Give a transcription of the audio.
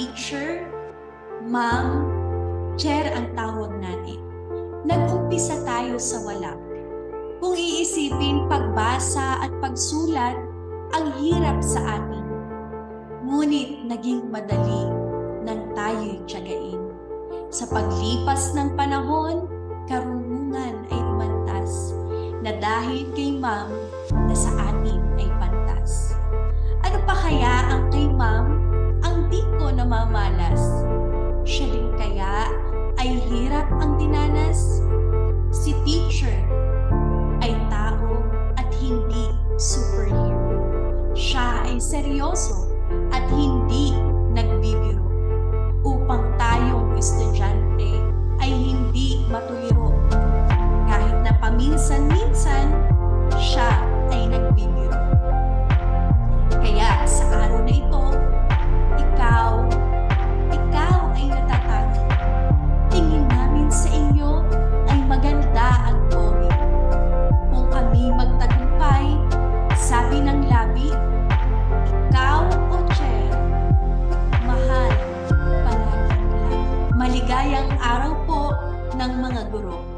teacher, ma'am, chair ang tawag natin. Nag-umpisa tayo sa wala. Kung iisipin, pagbasa at pagsulat, ang hirap sa atin. Ngunit naging madali nang tayo'y tiyagain. Sa paglipas ng panahon, karunungan ay umantas na dahil kay ma'am na sa atin ay pantas. Ano pa kaya ang kay ma'am ang di ko namamalas? Siya din kaya ay hirap ang dinanas? Si teacher ay tao at hindi superhero. Siya ay seryoso at hindi nagbibiro. Upang tayong estudyante ay hindi matuliro. Kahit na paminsan-minsan, siya ay nagbibiro. Kaya sa araw na ito, ikaw ay natatangi. Tingin namin sa inyo ay maganda ang pogi. Kung kami magtagumpay, sabi ng labi, ikaw o chair, mahal palagi ang labi. Maligayang araw po ng mga guro.